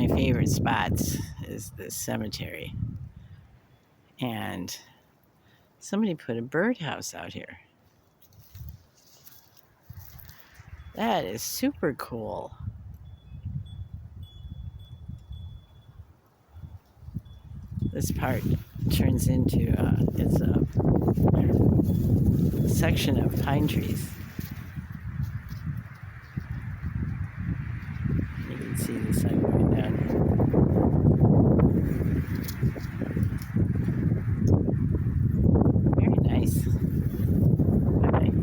my favorite spots is this cemetery. And somebody put a birdhouse out here. That is super cool. This part turns into it's a section of pine trees. You can see the sidewalk.